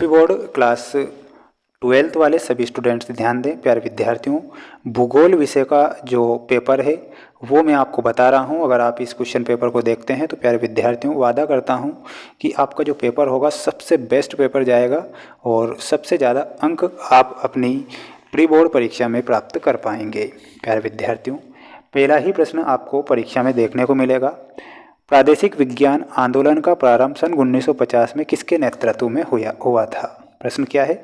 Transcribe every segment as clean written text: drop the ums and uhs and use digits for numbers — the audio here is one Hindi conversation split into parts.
हैप्पी बोर्ड क्लास 12th वाले सभी स्टूडेंट्स ध्यान दें प्यारे विद्यार्थियों। भूगोल विषय का जो पेपर है वो मैं आपको बता रहा हूं। अगर आप इस क्वेश्चन पेपर को देखते हैं तो प्यारे विद्यार्थियों वादा करता हूं कि आपका जो पेपर होगा सबसे बेस्ट पेपर जाएगा और सबसे ज़्यादा अंक आप अपनी प्री बोर्ड परीक्षा में प्राप्त कर पाएंगे। प्यारे विद्यार्थियों, पहला ही प्रश्न आपको परीक्षा में देखने को मिलेगा। प्रादेशिक विज्ञान आंदोलन का प्रारंभ सन 1950 में किसके नेतृत्व में हुआ था? प्रश्न क्या है?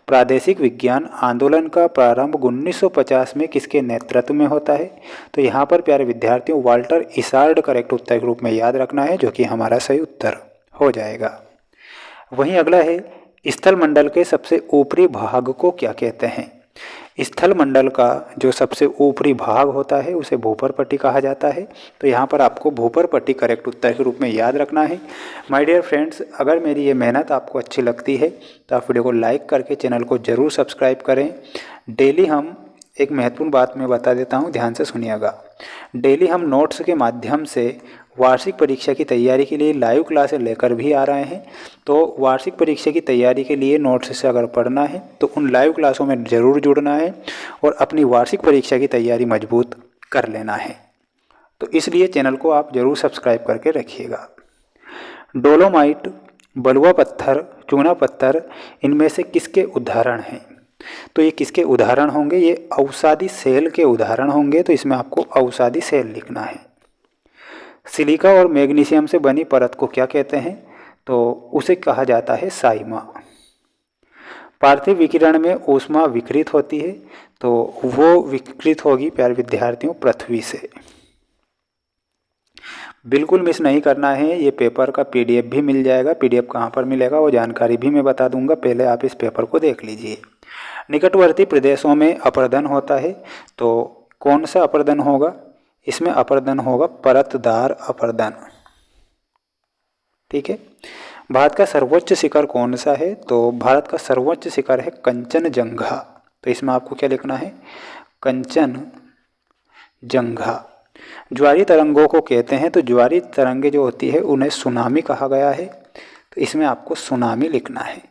प्रादेशिक विज्ञान आंदोलन का प्रारंभ 1950 में किसके नेतृत्व में होता है? तो यहाँ पर प्यारे विद्यार्थियों वाल्टर इसार्ड करेक्ट उत्तर के रूप में याद रखना है, जो कि हमारा सही उत्तर हो जाएगा। वहीं अगला है, स्थल मंडल के सबसे ऊपरी भाग को क्या कहते हैं? स्थल मंडल का जो सबसे ऊपरी भाग होता है उसे भूपरपट्टी कहा जाता है। तो यहाँ पर आपको भूपरपट्टी करेक्ट उत्तर के रूप में याद रखना है। माय डियर फ्रेंड्स, अगर मेरी ये मेहनत आपको अच्छी लगती है तो आप वीडियो को लाइक करके चैनल को ज़रूर सब्सक्राइब करें। डेली हम एक महत्वपूर्ण बात मैं बता देता हूँ, ध्यान से सुनिएगा। डेली हम नोट्स के माध्यम से वार्षिक परीक्षा की तैयारी के लिए लाइव क्लासें लेकर भी आ रहे हैं। तो वार्षिक परीक्षा की तैयारी के लिए नोट्स से अगर पढ़ना है तो उन लाइव क्लासों में ज़रूर जुड़ना है और अपनी वार्षिक परीक्षा की तैयारी मजबूत कर लेना है। तो इसलिए चैनल को आप ज़रूर सब्सक्राइब करके रखिएगा। डोलोमाइट, बलुआ पत्थर, चूना पत्थर, इनमें से किसके उदाहरण हैं? तो ये किसके उदाहरण होंगे? ये अवसादी सेल के उदाहरण होंगे। तो इसमें आपको अवसादी सेल लिखना है। सिलिका और मैग्नीशियम से बनी परत को क्या कहते हैं? तो उसे कहा जाता है साइमा। पार्थिव विकिरण में ऊष्मा विकिरित होती है, तो वो विकिरित होगी प्यारे विद्यार्थियों पृथ्वी से। बिल्कुल मिस नहीं करना है, ये पेपर का पीडीएफ भी मिल जाएगा। पीडीएफ कहाँ पर मिलेगा वो जानकारी भी मैं बता दूंगा, पहले आप इस पेपर को देख लीजिए। निकटवर्ती प्रदेशों में अपर्दन होता है, तो कौन सा अपर्दन होगा? इसमें अपर्दन होगा परतदार अपर्दन। ठीक है। भारत का सर्वोच्च शिखर कौन सा है? तो भारत का सर्वोच्च शिखर है कंचनजंगा। तो इसमें आपको क्या लिखना है? कंचनजंगा। ज्वारी तरंगों को कहते हैं, तो ज्वारी तरंगे जो होती है उन्हें सुनामी कहा गया है। तो इसमें आपको सुनामी लिखना है।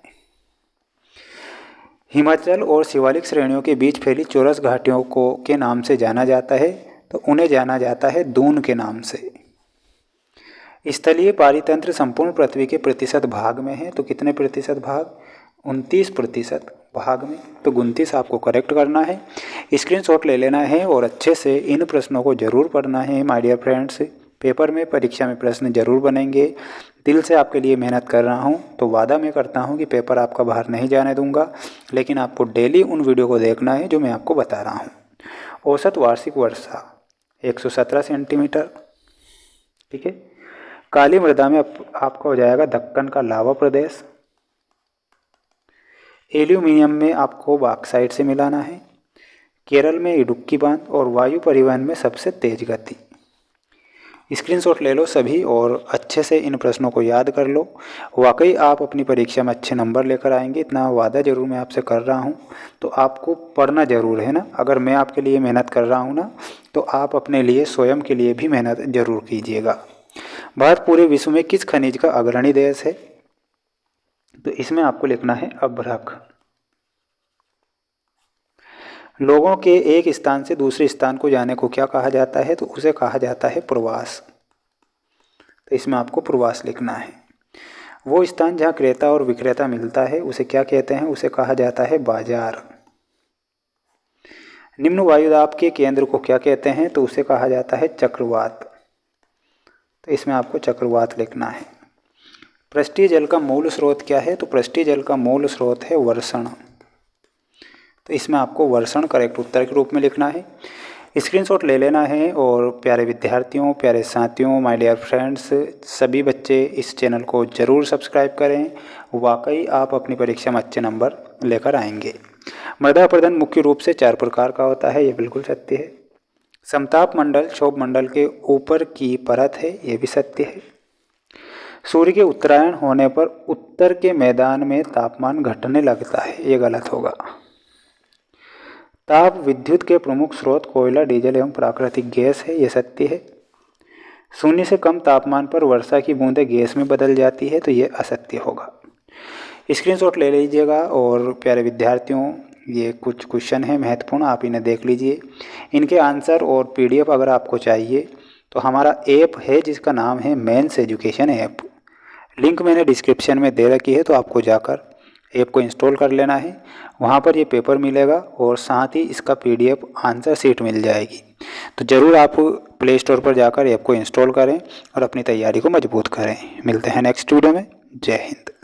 हिमाचल और शिवालिक श्रेणियों के बीच फैली चौरस घाटियों को के नाम से जाना जाता है, तो उन्हें जाना जाता है दून के नाम से। स्थलीय पारितंत्र संपूर्ण पृथ्वी के प्रतिशत भाग में है, तो कितने प्रतिशत भाग? 29% भाग में। तो 29 आपको करेक्ट करना है। स्क्रीनशॉट ले लेना है और अच्छे से इन प्रश्नों को जरूर पढ़ना है माय डियर फ्रेंड्स। पेपर में परीक्षा में प्रश्न जरूर बनेंगे। दिल से आपके लिए मेहनत कर रहा हूं, तो वादा मैं करता हूं कि पेपर आपका बाहर नहीं जाने दूंगा, लेकिन आपको डेली उन वीडियो को देखना है जो मैं आपको बता रहा हूं। औसत वार्षिक वर्षा 117 सेंटीमीटर। ठीक है। काली मृदा में आपका हो जाएगा दक्कन का लावा प्रदेश। एल्यूमिनियम में आपको बॉक्साइट से मिलाना है। केरल में इडुक्की बांध और वायु परिवहन में सबसे तेज गति। स्क्रीनशॉट ले लो सभी और अच्छे से इन प्रश्नों को याद कर लो। वाकई आप अपनी परीक्षा में अच्छे नंबर लेकर आएंगे, इतना वादा जरूर मैं आपसे कर रहा हूं। तो आपको पढ़ना जरूर है ना। अगर मैं आपके लिए मेहनत कर रहा हूं ना, तो आप अपने लिए स्वयं के लिए भी मेहनत जरूर कीजिएगा। भारत पूरे विश्व में किस खनिज का अग्रणी देश है? तो इसमें आपको लिखना है अभ्रक। लोगों के एक स्थान से दूसरे स्थान को जाने को क्या कहा जाता है? तो उसे कहा जाता है प्रवास। तो इसमें आपको प्रवास लिखना है। वो स्थान जहाँ क्रेता और विक्रेता मिलता है उसे क्या कहते हैं? उसे कहा जाता है बाजार। निम्न वायुदाब के केंद्र को क्या कहते हैं? तो उसे कहा जाता है चक्रवात। तो इसमें आपको चक्रवात लिखना है। पृष्ठीय जल का मूल स्रोत क्या है? तो पृष्ठीय जल का मूल स्रोत है वर्षण। तो इसमें आपको वर्षण करेक्ट उत्तर के रूप में लिखना है। स्क्रीनशॉट ले लेना है और प्यारे विद्यार्थियों, प्यारे साथियों, माय डियर फ्रेंड्स, सभी बच्चे इस चैनल को ज़रूर सब्सक्राइब करें। वाकई आप अपनी परीक्षा में अच्छे नंबर लेकर आएंगे। मृदा अपर्दन मुख्य रूप से 4 प्रकार का होता है, ये बिल्कुल सत्य है। समताप मंडल क्षोभ मंडल के ऊपर की परत है, ये भी सत्य है। सूर्य के उत्तरायण होने पर उत्तर के मैदान में तापमान घटने लगता है, ये गलत होगा। ताप विद्युत के प्रमुख स्रोत कोयला, डीजल एवं प्राकृतिक गैस है, ये सत्य है। शून्य से कम तापमान पर वर्षा की बूंदें गैस में बदल जाती है, तो ये असत्य होगा। स्क्रीनशॉट ले लीजिएगा। और प्यारे विद्यार्थियों, ये कुछ क्वेश्चन है महत्वपूर्ण, आप इन्हें देख लीजिए। इनके आंसर और पीडीएफ अगर आपको चाहिए तो हमारा ऐप है जिसका नाम है मेंस एजुकेशन ऐप। लिंक मैंने डिस्क्रिप्शन में दे रखी है, तो आपको जाकर ऐप को इंस्टॉल कर लेना है। वहाँ पर ये पेपर मिलेगा और साथ ही इसका पीडीएफ आंसर शीट मिल जाएगी। तो ज़रूर आप प्ले स्टोर पर जाकर ऐप को इंस्टॉल करें और अपनी तैयारी को मजबूत करें। मिलते हैं नेक्स्ट वीडियो में। जय हिंद।